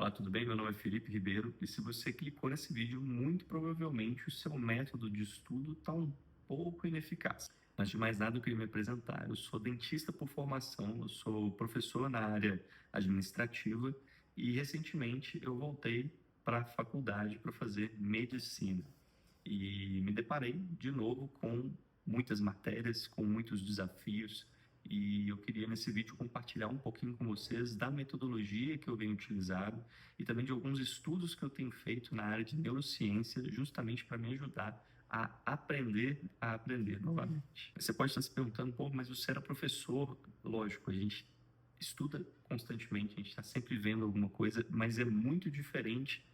Olá, tudo bem? Meu nome é Felipe Ribeiro e se você clicou nesse vídeo, muito provavelmente o seu método de estudo está um pouco ineficaz. Antes de mais nada, eu queria me apresentar. Eu sou dentista por formação, eu sou professor na área administrativa e recentemente eu voltei para a faculdade para fazer medicina. E me deparei de novo com muitas matérias, com muitos desafios, e eu queria nesse vídeo compartilhar um pouquinho com vocês da metodologia que eu venho utilizado e também de alguns estudos que eu tenho feito na área de neurociência, justamente para me ajudar a aprender novamente. Você pode estar se perguntando, pô, mas você era professor? Lógico, a gente estuda constantemente, a gente está sempre vendo alguma coisa, mas é muito diferente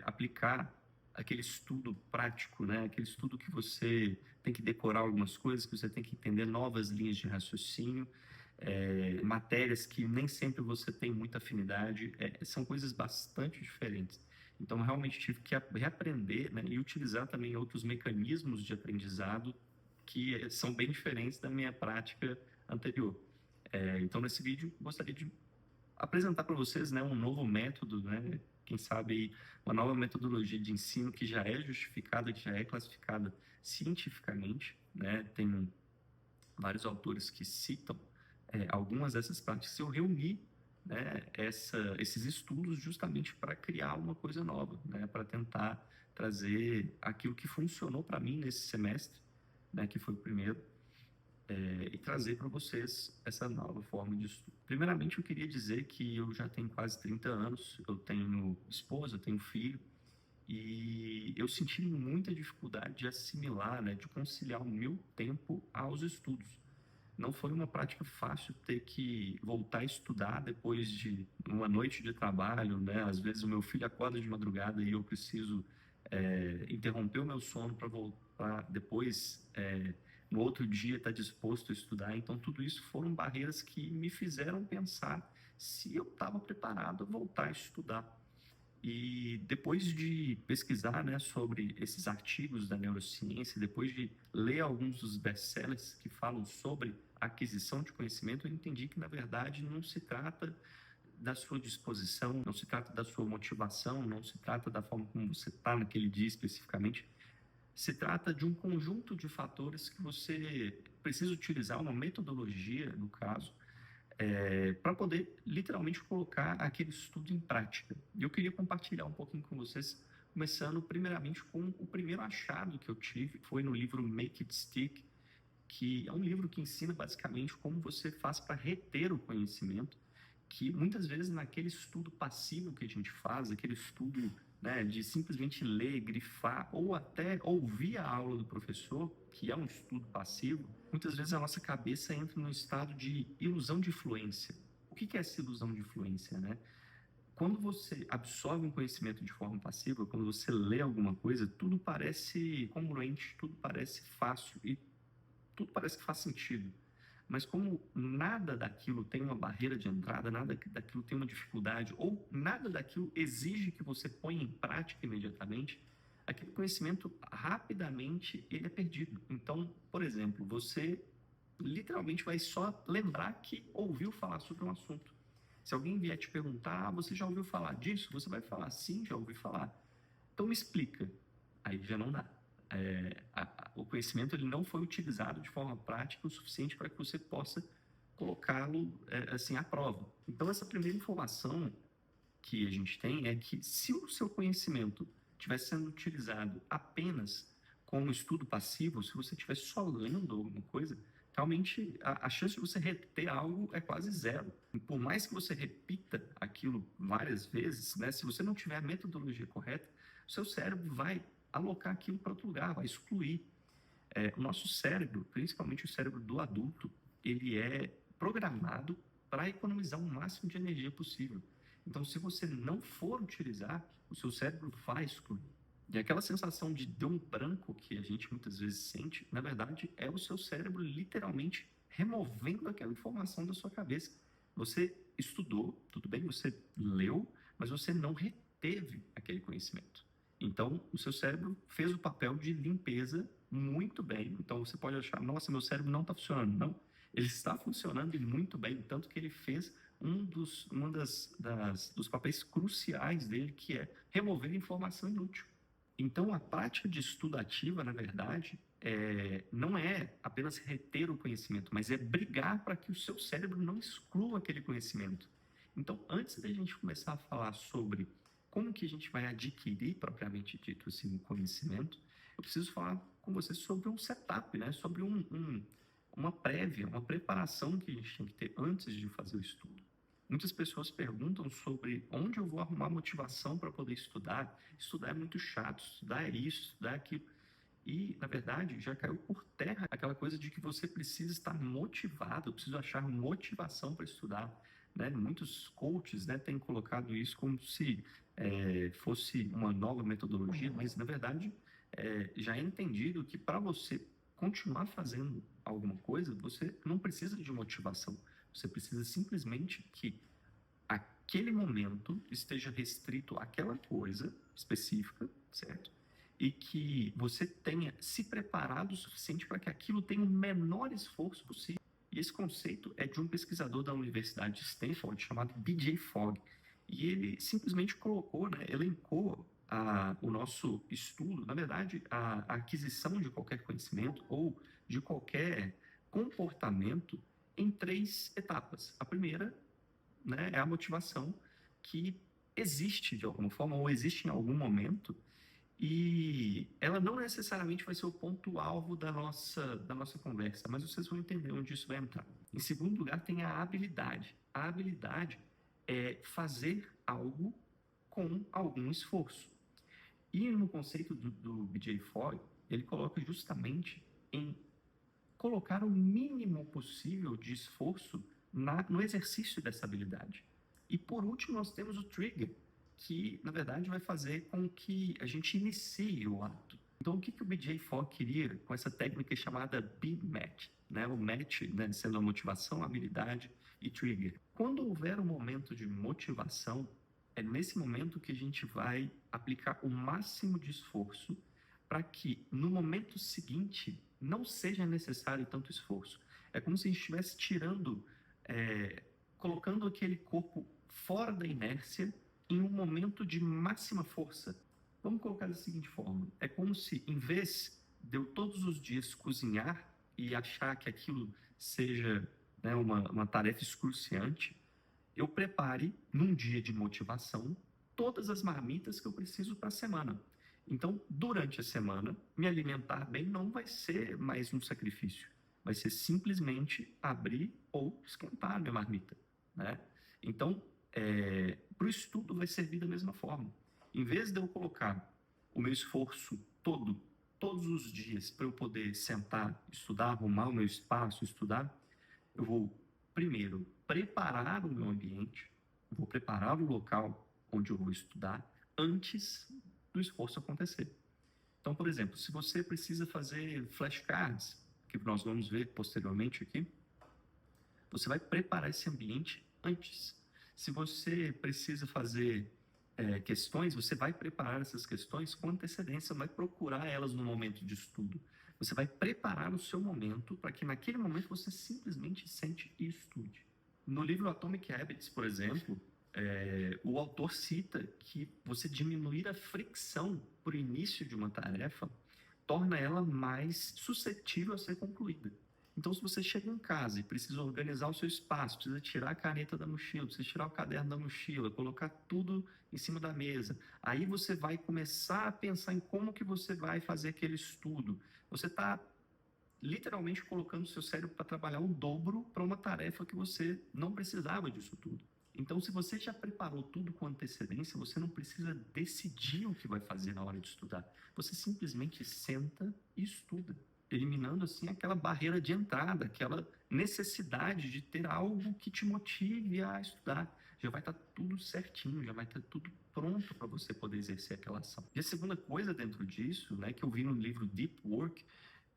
aplicar aquele estudo prático, né? Aquele estudo que você tem que decorar algumas coisas, que você tem que entender novas linhas de raciocínio, matérias que nem sempre você tem muita afinidade, são coisas bastante diferentes. Então, realmente tive que reaprender, né, e utilizar também outros mecanismos de aprendizado que são bem diferentes da minha prática anterior. Então, nesse vídeo, gostaria de apresentar para vocês, né, um novo método, né, quem sabe aí, uma nova metodologia de ensino que já é justificada, que já é classificada cientificamente, né, tem vários autores que citam algumas dessas práticas. Eu reuni, né, esses estudos justamente para criar uma coisa nova, né, para tentar trazer aquilo que funcionou para mim nesse semestre, né, que foi o primeiro, e trazer para vocês essa nova forma de estudo. Primeiramente, eu queria dizer que eu já tenho quase 30 anos, eu tenho esposa, eu tenho filho, e eu senti muita dificuldade de assimilar, né, de conciliar o meu tempo aos estudos. Não foi uma prática fácil ter que voltar a estudar depois de uma noite de trabalho, né? Às vezes o meu filho acorda de madrugada e eu preciso interromper o meu sono para voltar depois, no outro dia, estar disposto a estudar. Então, tudo isso foram barreiras que me fizeram pensar se eu estava preparado a voltar a estudar. E depois de pesquisar, né, sobre esses artigos da neurociência, depois de ler alguns dos best-sellers que falam sobre aquisição de conhecimento, eu entendi que, na verdade, não se trata da sua disposição, não se trata da sua motivação, não se trata da forma como você está naquele dia especificamente. Se trata de um conjunto de fatores que você precisa utilizar, uma metodologia, no caso, para poder literalmente colocar aquele estudo em prática. E eu queria compartilhar um pouquinho com vocês, começando primeiramente com o primeiro achado que eu tive, foi no livro Make It Stick, que é um livro que ensina basicamente como você faz para reter o conhecimento, que muitas vezes naquele estudo passivo que a gente faz, aquele estudo, né, de simplesmente ler, grifar ou até ouvir a aula do professor, que é um estudo passivo, muitas vezes a nossa cabeça entra num estado de ilusão de fluência. O que é essa ilusão de fluência, né? Quando você absorve um conhecimento de forma passiva, quando você lê alguma coisa, tudo parece congruente, tudo parece fácil e tudo parece que faz sentido. Mas como nada daquilo tem uma barreira de entrada, nada daquilo tem uma dificuldade, ou nada daquilo exige que você ponha em prática imediatamente, aquele conhecimento rapidamente ele é perdido. Então, por exemplo, você literalmente vai só lembrar que ouviu falar sobre um assunto. Se alguém vier te perguntar, você já ouviu falar disso? Você vai falar, sim, já ouvi falar. Então me explica. Aí já não dá. O conhecimento ele não foi utilizado de forma prática o suficiente para que você possa colocá-lo assim à prova. Então essa primeira informação que a gente tem é que se o seu conhecimento estivesse sendo utilizado apenas como estudo passivo, se você estivesse só lendo alguma coisa, realmente a chance de você reter algo é quase zero. E por mais que você repita aquilo várias vezes, né, se você não tiver a metodologia correta, o seu cérebro vai alocar aquilo para outro lugar, vai excluir. O nosso cérebro, principalmente o cérebro do adulto, ele é programado para economizar o máximo de energia possível. Então, se você não for utilizar, o seu cérebro vai excluir. E aquela sensação de deu um branco que a gente muitas vezes sente, na verdade, é o seu cérebro literalmente removendo aquela informação da sua cabeça. Você estudou, tudo bem, você leu, mas você não reteve aquele conhecimento. Então, o seu cérebro fez o papel de limpeza muito bem. Então, você pode achar, nossa, meu cérebro não está funcionando. Não, ele está funcionando muito bem, tanto que ele fez dos papéis cruciais dele, que é remover informação inútil. Então, a prática de estudo ativa, na verdade, não é apenas reter o conhecimento, mas é brigar para que o seu cérebro não exclua aquele conhecimento. Então, antes da gente começar a falar sobre como que a gente vai adquirir, propriamente dito, esse conhecimento, eu preciso falar com você sobre um setup, né? Sobre uma prévia, uma preparação que a gente tem que ter antes de fazer o estudo. Muitas pessoas perguntam sobre onde eu vou arrumar motivação para poder estudar. Estudar é muito chato, estudar é isso, estudar é aquilo. E, na verdade, já caiu por terra aquela coisa de que você precisa estar motivado, eu preciso achar motivação para estudar. Né? Muitos coaches, né, têm colocado isso como se fosse uma nova metodologia, mas, na verdade, já é entendido que para você continuar fazendo alguma coisa, você não precisa de motivação. Você precisa simplesmente que aquele momento esteja restrito àquela coisa específica, certo? E que você tenha se preparado o suficiente para que aquilo tenha o menor esforço possível. E esse conceito é de um pesquisador da Universidade de Stanford chamado B.J. Fogg. E ele simplesmente colocou, né, elencou o nosso estudo, na verdade, a aquisição de qualquer conhecimento ou de qualquer comportamento em 3 etapas. A primeira, né, é a motivação, que existe de alguma forma ou existe em algum momento, e ela não necessariamente vai ser o ponto-alvo da nossa conversa, mas vocês vão entender onde isso vai entrar. Em segundo lugar, tem a habilidade. A habilidade é fazer algo com algum esforço. E no conceito do B.J. Fogg, ele coloca justamente em colocar o mínimo possível de esforço no exercício dessa habilidade. E por último, nós temos o trigger, que na verdade vai fazer com que a gente inicie o ato. Então, o que o B.J. Fogg queria com essa técnica chamada BMAT, né? O match, né, sendo a motivação, a habilidade e trigger. Quando houver um momento de motivação, é nesse momento que a gente vai aplicar o máximo de esforço para que no momento seguinte não seja necessário tanto esforço. É como se a gente estivesse colocando aquele corpo fora da inércia em um momento de máxima força. Vamos colocar da seguinte forma: é como se, em vez de eu todos os dias cozinhar e achar que aquilo seja, né, uma tarefa excruciante, eu prepare, num dia de motivação, todas as marmitas que eu preciso para a semana. Então, durante a semana, me alimentar bem não vai ser mais um sacrifício. Vai ser simplesmente abrir ou esquentar a minha marmita, né? Então, para o estudo vai servir da mesma forma. Em vez de eu colocar o meu esforço todos os dias, para eu poder sentar, estudar, arrumar o meu espaço, estudar, eu vou primeiro preparar o meu ambiente, vou preparar o local onde eu vou estudar antes do esforço acontecer. Então, por exemplo, se você precisa fazer flashcards, que nós vamos ver posteriormente aqui, você vai preparar esse ambiente antes. Se você precisa fazer questões, você vai preparar essas questões com antecedência, vai procurar elas no momento de estudo. Você vai preparar o seu momento para que naquele momento você simplesmente sente e estude. No livro Atomic Habits, por exemplo, o autor cita que você diminuir a fricção por início de uma tarefa torna ela mais suscetível a ser concluída. Então, se você chega em casa e precisa organizar o seu espaço, precisa tirar a caneta da mochila, precisa tirar o caderno da mochila, colocar tudo em cima da mesa, aí você vai começar a pensar em como que você vai fazer aquele estudo. Você está literalmente colocando o seu cérebro para trabalhar o dobro para uma tarefa que você não precisava disso tudo. Então, se você já preparou tudo com antecedência, você não precisa decidir o que vai fazer na hora de estudar. Você simplesmente senta e estuda, eliminando assim aquela barreira de entrada, aquela necessidade de ter algo que te motive a estudar. Já vai estar tudo certinho, já vai estar tudo pronto para você poder exercer aquela ação. E a segunda coisa dentro disso, né, que eu vi no livro Deep Work,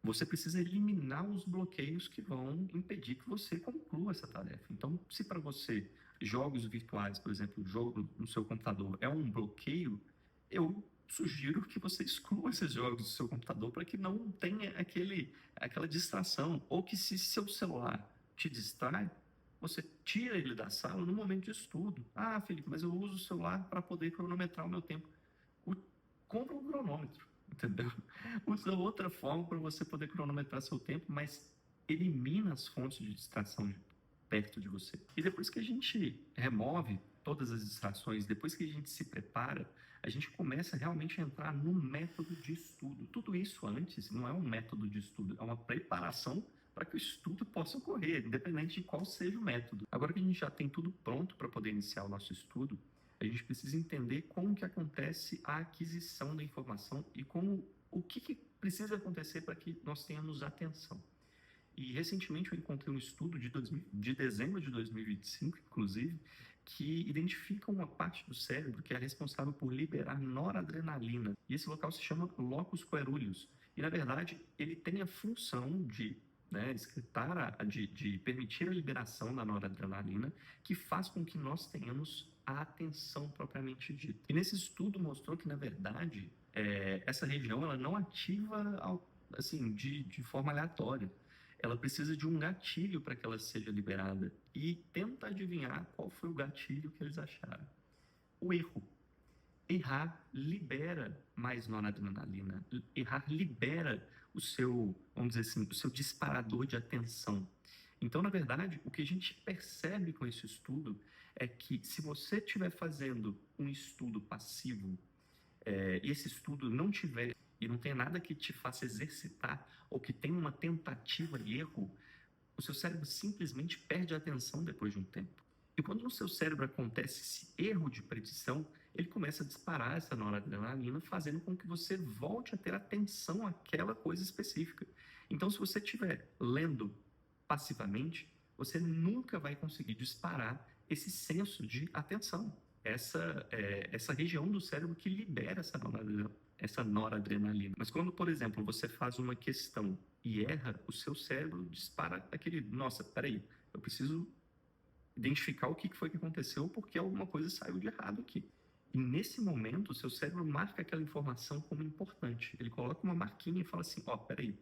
você precisa eliminar os bloqueios que vão impedir que você conclua essa tarefa. Então, se para você jogos virtuais, por exemplo, jogo no seu computador é um bloqueio, eu sugiro que você exclua esses jogos do seu computador para que não tenha aquela distração, ou que se seu celular te distrai, você tira ele da sala no momento de estudo. Ah, Felipe, mas eu uso o celular para poder cronometrar o meu tempo. O- Compra um cronômetro, entendeu? Usa outra forma para você poder cronometrar seu tempo, mas elimina as fontes de distração perto de você. E depois que a gente remove todas as distrações, depois que a gente se prepara, a gente começa realmente a entrar no método de estudo. Tudo isso antes não é um método de estudo, é uma preparação para que o estudo possa ocorrer, independente de qual seja o método. Agora que a gente já tem tudo pronto para poder iniciar o nosso estudo, a gente precisa entender como que acontece a aquisição da informação e o que precisa acontecer para que nós tenhamos atenção. E recentemente eu encontrei um estudo de dezembro de 2025, inclusive, que identifica uma parte do cérebro que é responsável por liberar noradrenalina. E esse local se chama locus coeruleus. E, na verdade, ele tem a função de, né, de permitir a liberação da noradrenalina, que faz com que nós tenhamos a atenção propriamente dita. E nesse estudo mostrou que, na verdade, essa região ela não ativa assim, de forma aleatória. Ela precisa de um gatilho para que ela seja liberada. E tenta adivinhar qual foi o gatilho que eles acharam. O erro. Errar libera mais noradrenalina. Errar libera o seu, vamos dizer assim, o seu disparador de atenção. Então, na verdade, o que a gente percebe com esse estudo é que se você estiver fazendo um estudo passivo, e esse estudo não tiver e não tem nada que te faça exercitar ou que tenha uma tentativa e erro, o seu cérebro simplesmente perde a atenção depois de um tempo. E quando no seu cérebro acontece esse erro de predição, ele começa a disparar essa noradrenalina, fazendo com que você volte a ter atenção àquela coisa específica. Então, se você estiver lendo passivamente, você nunca vai conseguir disparar esse senso de atenção, essa região do cérebro que libera essa noradrenalina. Mas quando, por exemplo, você faz uma questão e erra, o seu cérebro dispara aquele, nossa, peraí, eu preciso identificar o que foi que aconteceu porque alguma coisa saiu de errado aqui. E nesse momento, o seu cérebro marca aquela informação como importante. Ele coloca uma marquinha e fala assim, ó, peraí,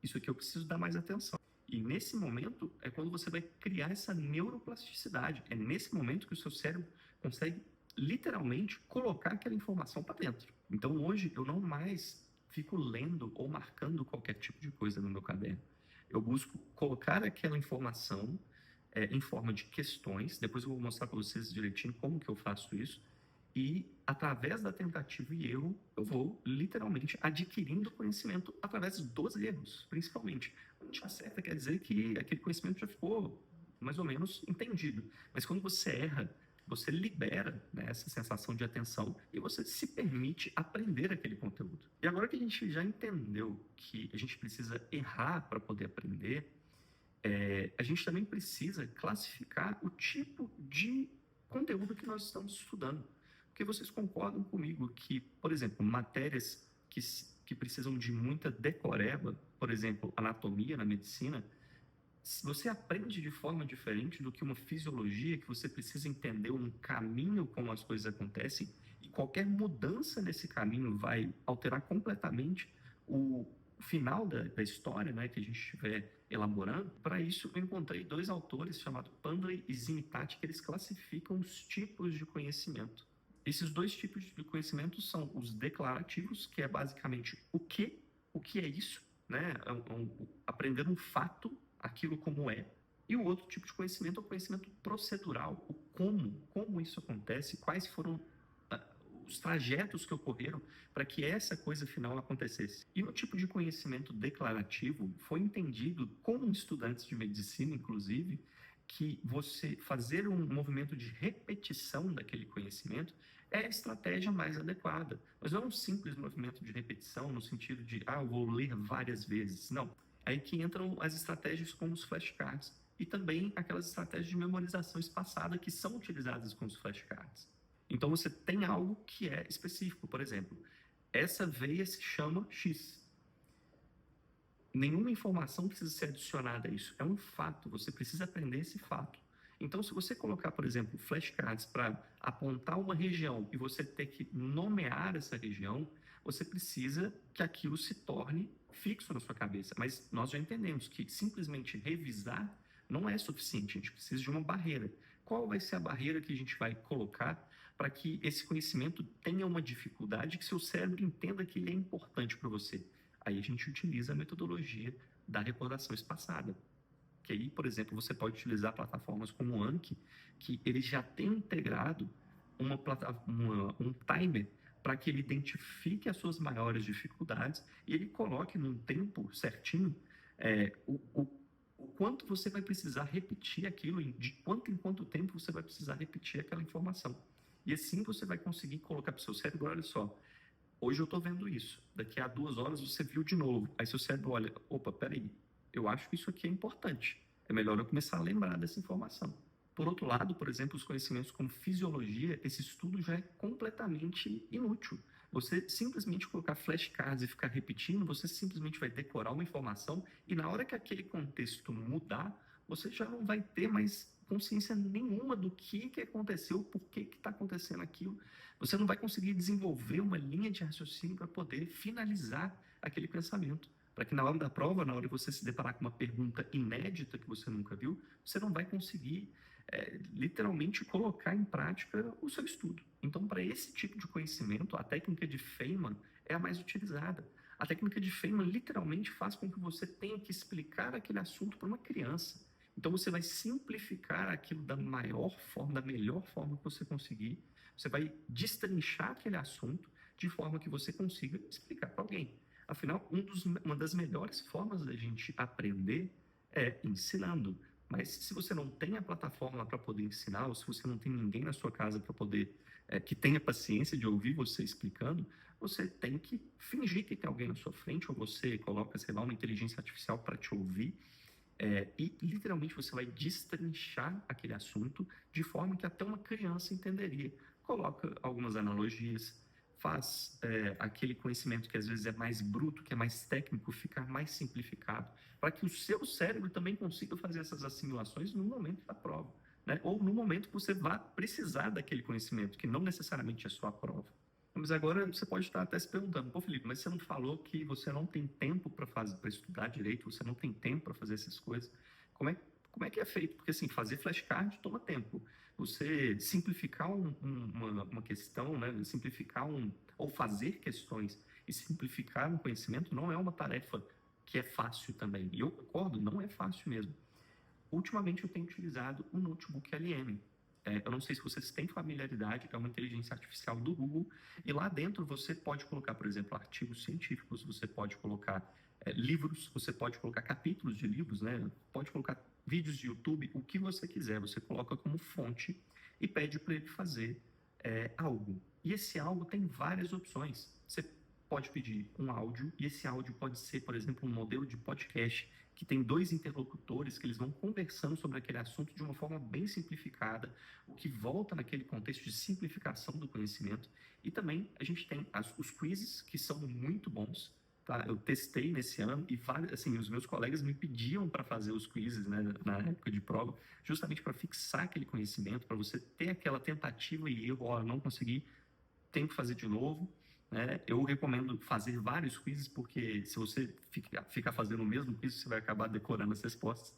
isso aqui eu preciso dar mais atenção. E nesse momento é quando você vai criar essa neuroplasticidade. É nesse momento que o seu cérebro consegue literalmente colocar aquela informação para dentro. Então hoje eu não mais fico lendo ou marcando qualquer tipo de coisa no meu caderno. Eu busco colocar aquela informação em forma de questões. Depois eu vou mostrar para vocês direitinho como que eu faço isso. E através da tentativa e erro, eu vou literalmente adquirindo conhecimento através dos erros, principalmente. Quando a gente acerta, quer dizer que aquele conhecimento já ficou mais ou menos entendido. Mas quando você erra, você libera, né, essa sensação de atenção e você se permite aprender aquele conteúdo. E agora que a gente já entendeu que a gente precisa errar para poder aprender, a gente também precisa classificar o tipo de conteúdo que nós estamos estudando. Porque vocês concordam comigo que, por exemplo, matérias que precisam de muita decoreba, por exemplo, anatomia na medicina, se você aprende de forma diferente do que uma fisiologia, que você precisa entender um caminho como as coisas acontecem, e qualquer mudança nesse caminho vai alterar completamente o final da história, né, que a gente estiver elaborando. Para isso, eu encontrei dois autores chamados Pandley e Zimitati, que eles classificam os tipos de conhecimento. Esses dois tipos de conhecimento são os declarativos, que é basicamente o que é isso, né? Aprender um fato, aquilo como é. E o outro tipo de conhecimento é o conhecimento procedural, como isso acontece, quais foram os trajetos que ocorreram para que essa coisa final acontecesse. E o tipo de conhecimento declarativo foi entendido como estudantes de medicina, inclusive, que você fazer um movimento de repetição daquele conhecimento é a estratégia mais adequada. Mas não é um simples movimento de repetição no sentido de, eu vou ler várias vezes. Não. Aí que entram as estratégias como os flashcards e também aquelas estratégias de memorização espaçada que são utilizadas com os flashcards. Então você tem algo que é específico, por exemplo, essa veia se chama X. Nenhuma informação precisa ser adicionada a isso, é um fato, você precisa aprender esse fato. Então, se você colocar, por exemplo, flashcards para apontar uma região e você ter que nomear essa região, você precisa que aquilo se torne fixo na sua cabeça. Mas nós já entendemos que simplesmente revisar não é suficiente, a gente precisa de uma barreira. Qual vai ser a barreira que a gente vai colocar para que esse conhecimento tenha uma dificuldade, que seu cérebro entenda que ele é importante para você? Aí a gente utiliza a metodologia da recordação espaçada. Que aí, por exemplo, você pode utilizar plataformas como o Anki, que ele já tem integrado um timer para que ele identifique as suas maiores dificuldades e ele coloque num tempo certinho o quanto você vai precisar repetir aquilo, de quanto em quanto tempo você vai precisar repetir aquela informação. E assim você vai conseguir colocar para o seu cérebro, olha só, hoje eu estou vendo isso, daqui a 2 horas você viu de novo. Aí seu cérebro olha, opa, peraí, eu acho que isso aqui é importante. É melhor eu começar a lembrar dessa informação. Por outro lado, por exemplo, os conhecimentos como fisiologia, esse estudo já é completamente inútil. Você simplesmente colocar flashcards e ficar repetindo, você simplesmente vai decorar uma informação e na hora que aquele contexto mudar, você já não vai ter mais consciência nenhuma do que aconteceu, por que está acontecendo aquilo. Você não vai conseguir desenvolver uma linha de raciocínio para poder finalizar aquele pensamento. Para que na hora da prova, na hora de você se deparar com uma pergunta inédita que você nunca viu, você não vai conseguir literalmente colocar em prática o seu estudo. Então, para esse tipo de conhecimento, a técnica de Feynman é a mais utilizada. A técnica de Feynman literalmente faz com que você tenha que explicar aquele assunto para uma criança. Então, você vai simplificar aquilo da melhor forma que você conseguir. Você vai destrinchar aquele assunto de forma que você consiga explicar para alguém. Afinal, uma das melhores formas da gente aprender é ensinando. Mas se você não tem a plataforma para poder ensinar, ou se você não tem ninguém na sua casa para poder, que tenha paciência de ouvir você explicando, você tem que fingir que tem alguém na sua frente, ou você coloca, sei lá, uma inteligência artificial para te ouvir, e literalmente você vai destrinchar aquele assunto de forma que até uma criança entenderia. Coloca algumas analogias, faz aquele conhecimento que às vezes é mais bruto, que é mais técnico, ficar mais simplificado, para que o seu cérebro também consiga fazer essas assimilações no momento da prova, né? Ou no momento que você vá precisar daquele conhecimento, que não necessariamente é só a prova. Mas agora você pode estar até se perguntando, pô, Felipe, mas você não falou que você não tem tempo para estudar direito, você não tem tempo para fazer essas coisas. Como é que é feito? Porque assim, fazer flashcard toma tempo. Você simplificar uma questão, né? Ou fazer questões e simplificar um conhecimento não é uma tarefa que é fácil também. E eu concordo, não é fácil mesmo. Ultimamente eu tenho utilizado o notebook LM. Eu não sei se vocês têm familiaridade, é uma inteligência artificial do Google, e lá dentro você pode colocar, por exemplo, artigos científicos, você pode colocar livros, você pode colocar capítulos de livros, né? Pode colocar vídeos de YouTube, o que você quiser, você coloca como fonte e pede para ele fazer algo. E esse algo tem várias opções. Você pode pedir um áudio, e esse áudio pode ser, por exemplo, um modelo de podcast que tem 2 interlocutores que eles vão conversando sobre aquele assunto de uma forma bem simplificada, o que volta naquele contexto de simplificação do conhecimento. E também a gente tem os quizzes, que são muito bons. Tá? Eu testei nesse ano e assim, os meus colegas me pediam para fazer os quizzes, né, na época de prova, justamente para fixar aquele conhecimento, para você ter aquela tentativa e erro, ó, não consegui, tenho que fazer de novo. Eu recomendo fazer vários quizzes, porque se você ficar fazendo o mesmo quiz, você vai acabar decorando as respostas.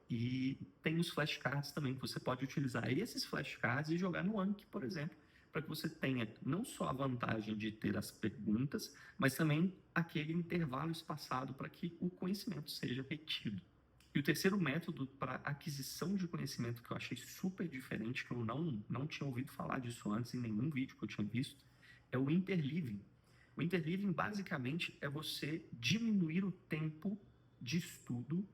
E tem os flashcards também, que você pode utilizar esses flashcards e jogar no Anki, por exemplo, para que você tenha não só a vantagem de ter as perguntas, mas também aquele intervalo espaçado para que o conhecimento seja retido. E o terceiro método para aquisição de conhecimento que eu achei super diferente, que eu não tinha ouvido falar disso antes em nenhum vídeo que eu tinha visto, é o interleaving. O interleaving basicamente é você diminuir o tempo de estudo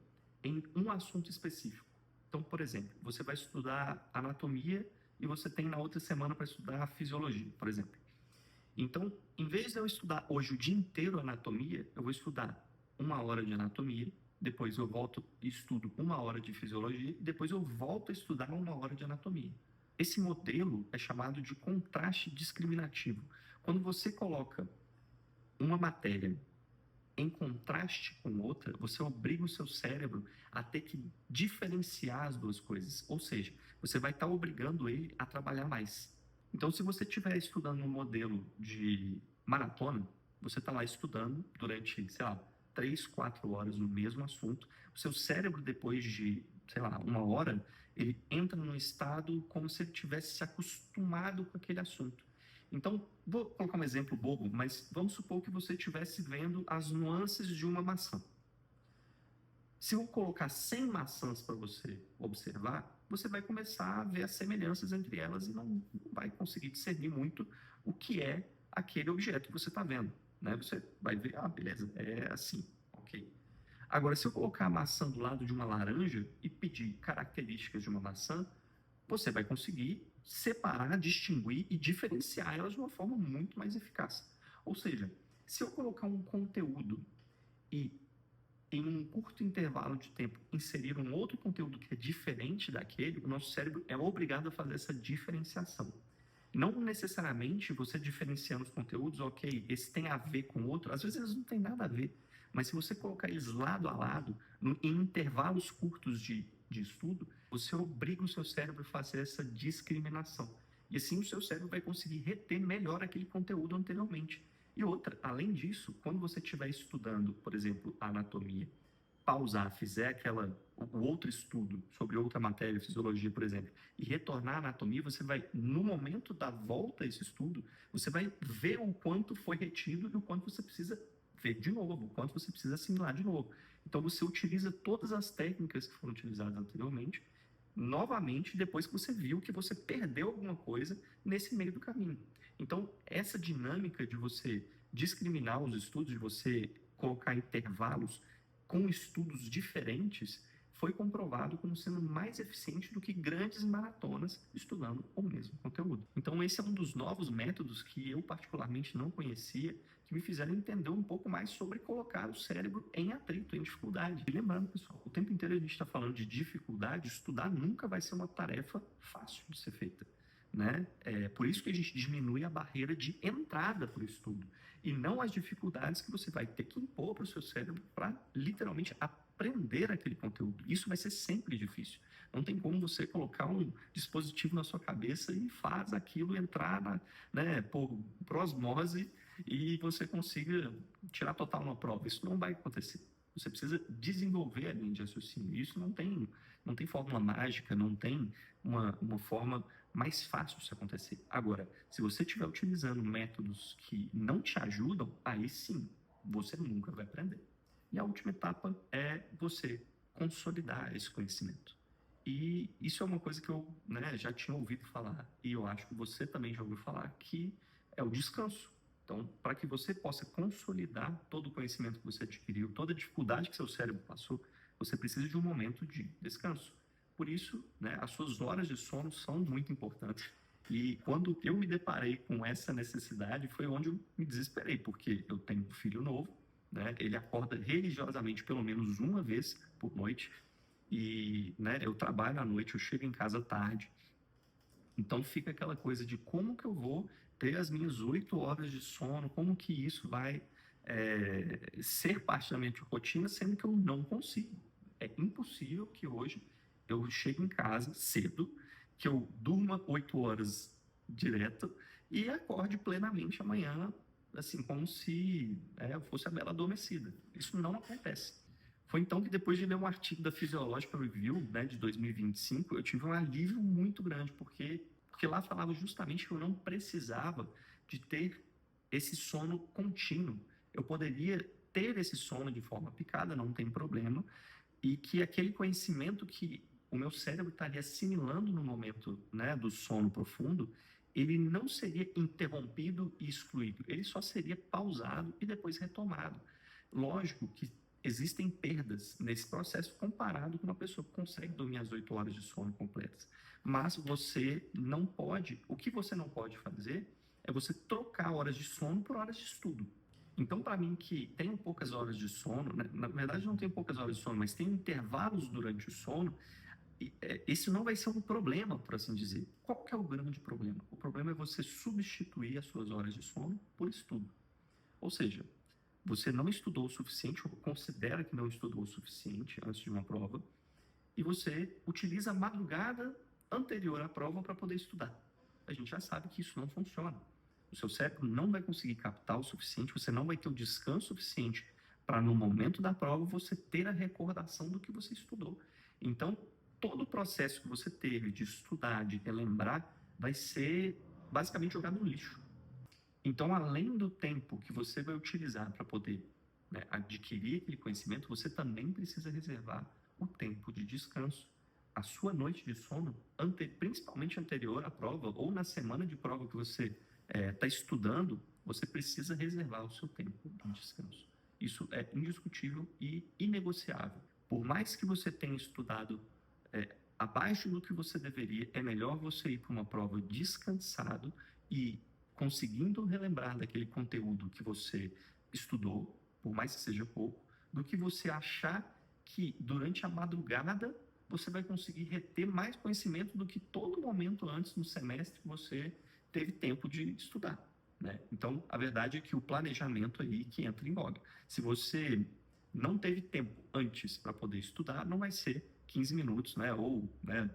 em um assunto específico. Então, por exemplo, você vai estudar anatomia e você tem na outra semana para estudar fisiologia, por exemplo. Então, em vez de eu estudar hoje o dia inteiro anatomia, eu vou estudar 1 hora de anatomia, depois eu volto e estudo 1 hora de fisiologia, e depois eu volto a estudar 1 hora de anatomia. Esse modelo é chamado de contraste discriminativo. Quando você coloca uma matéria em contraste com outra, você obriga o seu cérebro a ter que diferenciar as duas coisas. Ou seja, você vai estar obrigando ele a trabalhar mais. Então, se você estiver estudando um modelo de maratona, você está lá estudando durante, sei lá, 3, 4 horas no mesmo assunto, o seu cérebro, depois de, sei lá, 1 hora, ele entra num estado como se ele tivesse se acostumado com aquele assunto. Então, vou colocar um exemplo bobo, mas vamos supor que você estivesse vendo as nuances de uma maçã. Se eu colocar 100 maçãs para você observar, você vai começar a ver as semelhanças entre elas e não vai conseguir discernir muito o que é aquele objeto que você está vendo, né? Você vai ver, ah, beleza, é assim, ok. Agora, se eu colocar a maçã do lado de uma laranja e pedir características de uma maçã, você vai conseguir separar, distinguir e diferenciar elas de uma forma muito mais eficaz. Ou seja, se eu colocar um conteúdo e em um curto intervalo de tempo inserir um outro conteúdo que é diferente daquele, o nosso cérebro é obrigado a fazer essa diferenciação. Não necessariamente você diferenciando os conteúdos, ok, esse tem a ver com o outro, às vezes eles não têm nada a ver, mas se você colocar eles lado a lado, em intervalos curtos de estudo, você obriga o seu cérebro a fazer essa discriminação. E assim o seu cérebro vai conseguir reter melhor aquele conteúdo anteriormente. E outra, além disso, quando você estiver estudando, por exemplo, a anatomia, pausar, fizer o outro estudo sobre outra matéria, fisiologia, por exemplo, e retornar à anatomia, você vai, no momento da volta a esse estudo, você vai ver o quanto foi retido e o quanto você precisa ver de novo, o quanto você precisa assimilar de novo. Então você utiliza todas as técnicas que foram utilizadas anteriormente, novamente, depois que você viu que você perdeu alguma coisa nesse meio do caminho. Então, essa dinâmica de você discriminar os estudos, de você colocar intervalos com estudos diferentes, foi comprovado como sendo mais eficiente do que grandes maratonas estudando o mesmo conteúdo. Então, esse é um dos novos métodos que eu particularmente não conhecia, que me fizeram entender um pouco mais sobre colocar o cérebro em atrito, em dificuldade. E lembrando, pessoal, o tempo inteiro a gente está falando de dificuldade, estudar nunca vai ser uma tarefa fácil de ser feita. Né? É por isso que a gente diminui a barreira de entrada para o estudo e não as dificuldades que você vai ter que impor para o seu cérebro para literalmente aprender aquele conteúdo. Isso vai ser sempre difícil. Não tem como você colocar um dispositivo na sua cabeça e faz aquilo entrar por osmose e você consiga tirar total uma prova. Isso não vai acontecer. Você precisa desenvolver a linha de raciocínio. Isso não tem fórmula mágica, não tem uma forma mais fácil isso acontecer. Agora, se você estiver utilizando métodos que não te ajudam, aí sim, você nunca vai aprender. E a última etapa é você consolidar esse conhecimento. E isso é uma coisa que eu já tinha ouvido falar, e eu acho que você também já ouviu falar, que é o descanso. Então, para que você possa consolidar todo o conhecimento que você adquiriu, toda a dificuldade que seu cérebro passou, você precisa de um momento de descanso. Por isso, as suas horas de sono são muito importantes. E quando eu me deparei com essa necessidade, foi onde eu me desesperei, porque eu tenho um filho novo, ele acorda religiosamente pelo menos uma vez por noite, e eu trabalho à noite, eu chego em casa tarde. Então fica aquela coisa de como que eu vou ter as minhas 8 horas de sono, como que isso vai ser parte da minha rotina, sendo que eu não consigo. É impossível que hoje eu chegue em casa cedo, que eu durma 8 horas direto e acorde plenamente amanhã, assim, como se eu fosse a bela adormecida. Isso não acontece. Foi então que depois de ler um artigo da Physiological Review, de 2025, eu tive um alívio muito grande, porque lá falava justamente que eu não precisava de ter esse sono contínuo. Eu poderia ter esse sono de forma picada, não tem problema, e que aquele conhecimento que o meu cérebro estaria assimilando no momento do sono profundo, ele não seria interrompido e excluído, ele só seria pausado e depois retomado. Lógico que existem perdas nesse processo comparado com uma pessoa que consegue dormir as 8 horas de sono completas. Mas você não pode, o que você não pode fazer é você trocar horas de sono por horas de estudo. Então, para mim, que tenho poucas horas de sono, na verdade não tenho poucas horas de sono, mas tenho intervalos durante o sono, isso não vai ser um problema, por assim dizer. Qual que é o grande problema? O problema é você substituir as suas horas de sono por estudo. Ou seja, você não estudou o suficiente, ou considera que não estudou o suficiente antes de uma prova, e você utiliza a madrugada anterior à prova para poder estudar. A gente já sabe que isso não funciona. O seu cérebro não vai conseguir captar o suficiente, você não vai ter o descanso suficiente para no momento da prova você ter a recordação do que você estudou. Então, todo o processo que você teve de estudar, de relembrar, vai ser basicamente jogado no lixo. Então, além do tempo que você vai utilizar para poder, né, adquirir aquele conhecimento, você também precisa reservar o tempo de descanso. A sua noite de sono, principalmente anterior à prova, ou na semana de prova que você está estudando, você precisa reservar o seu tempo de descanso. Isso é indiscutível e inegociável. Por mais que você tenha estudado abaixo do que você deveria, é melhor você ir para uma prova descansado e conseguindo relembrar daquele conteúdo que você estudou, por mais que seja pouco, do que você achar que durante a madrugada você vai conseguir reter mais conhecimento do que todo momento antes no semestre que você teve tempo de estudar, né? Então, a verdade é que o planejamento aí que entra em voga. Se você não teve tempo antes para poder estudar, não vai ser 15 minutos, né? Ou, né,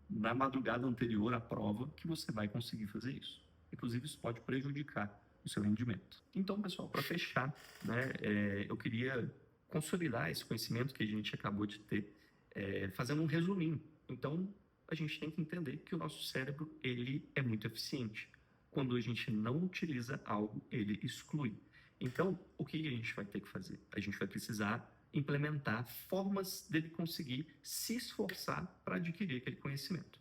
na madrugada anterior à prova que você vai conseguir fazer isso. Inclusive, isso pode prejudicar o seu rendimento. Então, pessoal, para fechar, né, eu queria consolidar esse conhecimento que a gente acabou de ter, fazendo um resuminho. Então, a gente tem que entender que o nosso cérebro ele é muito eficiente. Quando a gente não utiliza algo, ele exclui. Então, o que a gente vai ter que fazer? A gente vai precisar implementar formas dele conseguir se esforçar para adquirir aquele conhecimento.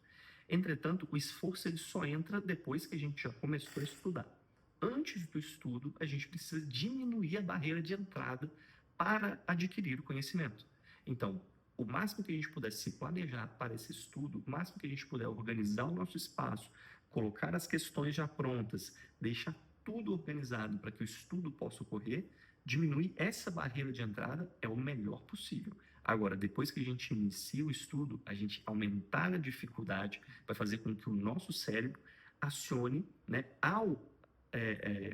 Entretanto, o esforço ele só entra depois que a gente já começou a estudar. Antes do estudo, a gente precisa diminuir a barreira de entrada para adquirir o conhecimento. Então, o máximo que a gente puder se planejar para esse estudo, o máximo que a gente puder organizar o nosso espaço, colocar as questões já prontas, deixar tudo organizado para que o estudo possa ocorrer, diminuir essa barreira de entrada é o melhor possível. Agora, depois que a gente inicia o estudo, a gente aumentar a dificuldade vai fazer com que o nosso cérebro acione, né,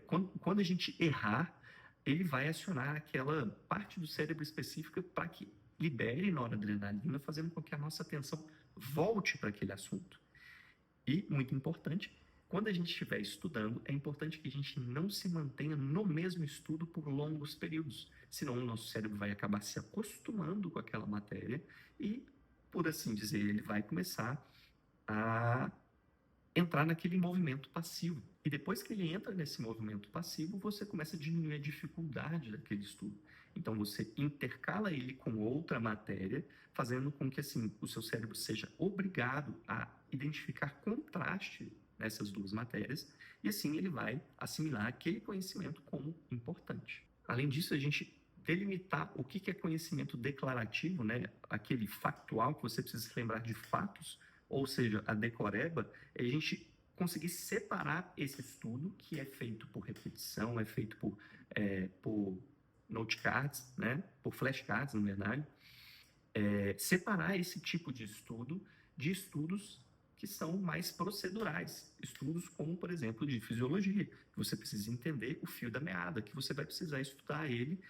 quando a gente errar, ele vai acionar aquela parte do cérebro específica para que libere noradrenalina, fazendo com que a nossa atenção volte para aquele assunto. E, muito importante, quando a gente estiver estudando, é importante que a gente não se mantenha no mesmo estudo por longos períodos, senão o nosso cérebro vai acabar se acostumando com aquela matéria e, por assim dizer, ele vai começar a entrar naquele movimento passivo. E depois que ele entra nesse movimento passivo, você começa a diminuir a dificuldade daquele estudo. Então, você intercala ele com outra matéria, fazendo com que assim, o seu cérebro seja obrigado a identificar contraste nessas duas matérias, e assim ele vai assimilar aquele conhecimento como importante. Além disso, a gente delimitar o que é conhecimento declarativo, né? Aquele factual que você precisa se lembrar de fatos, ou seja, a decoreba, é a gente conseguir separar esse estudo, que é feito por repetição, é feito por note cards, né? Por flashcards, na verdade, separar esse tipo de estudos que são mais procedurais, estudos como, por exemplo, de fisiologia, que você precisa entender o fio da meada, que você vai precisar estudar ele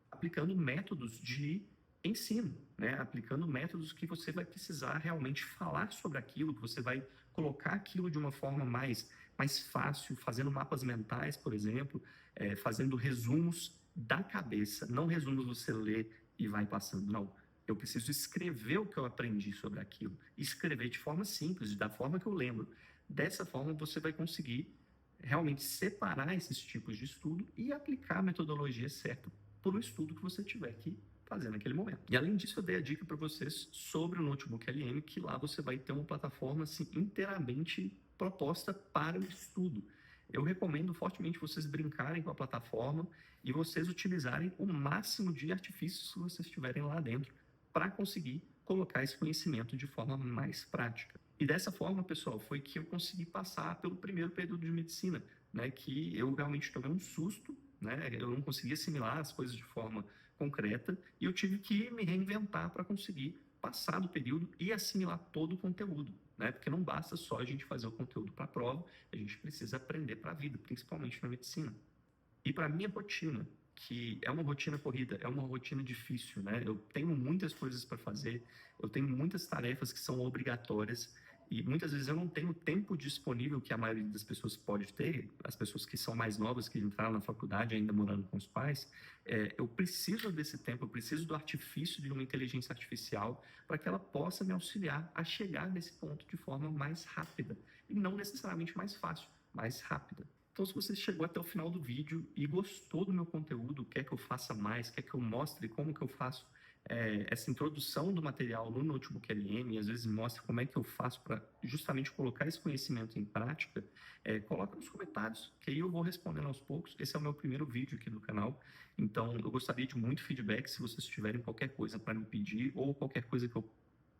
aplicando métodos de ensino, né? Aplicando métodos que você vai precisar realmente falar sobre aquilo, que você vai colocar aquilo de uma forma mais fácil, fazendo mapas mentais, por exemplo, fazendo resumos da cabeça, não resumos você lê e vai passando, não. Eu preciso escrever o que eu aprendi sobre aquilo, escrever de forma simples, da forma que eu lembro. Dessa forma, você vai conseguir realmente separar esses tipos de estudo e aplicar a metodologia certa para o estudo que você tiver que fazer naquele momento. E além disso, eu dei a dica para vocês sobre o Notebook LM, que lá você vai ter uma plataforma assim, inteiramente proposta para o estudo. Eu recomendo fortemente vocês brincarem com a plataforma e vocês utilizarem o máximo de artifícios que vocês tiverem lá dentro para conseguir colocar esse conhecimento de forma mais prática. E dessa forma, pessoal, foi que eu consegui passar pelo primeiro período de medicina, né, que eu realmente tomei um susto, né, eu não conseguia assimilar as coisas de forma concreta e eu tive que me reinventar para conseguir passar do período e assimilar todo o conteúdo, né, porque não basta só a gente fazer o conteúdo para a prova, a gente precisa aprender para a vida, principalmente na medicina. E para a minha rotina, que é uma rotina corrida, é uma rotina difícil, né? Eu tenho muitas coisas para fazer, eu tenho muitas tarefas que são obrigatórias E muitas vezes eu não tenho o tempo disponível que a maioria das pessoas pode ter, as pessoas que são mais novas, que entraram na faculdade ainda morando com os pais, eu preciso desse tempo, eu preciso do artifício de uma inteligência artificial para que ela possa me auxiliar a chegar nesse ponto de forma mais rápida, e não necessariamente mais fácil, mais rápida. Então, se você chegou até o final do vídeo e gostou do meu conteúdo, quer que eu faça mais, quer que eu mostre como que eu faço essa introdução do material no Notebook LM, e às vezes mostre como é que eu faço para justamente colocar esse conhecimento em prática, coloca nos comentários, que aí eu vou respondendo aos poucos. Esse é o meu primeiro vídeo aqui do canal, então eu gostaria de muito feedback, se vocês tiverem qualquer coisa para me pedir, ou qualquer coisa que eu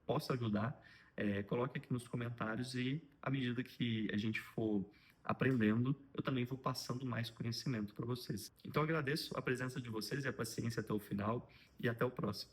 possa ajudar, coloque aqui nos comentários, e à medida que a gente for aprendendo, eu também vou passando mais conhecimento para vocês. Então, agradeço a presença de vocês e a paciência até o final, e até o próximo.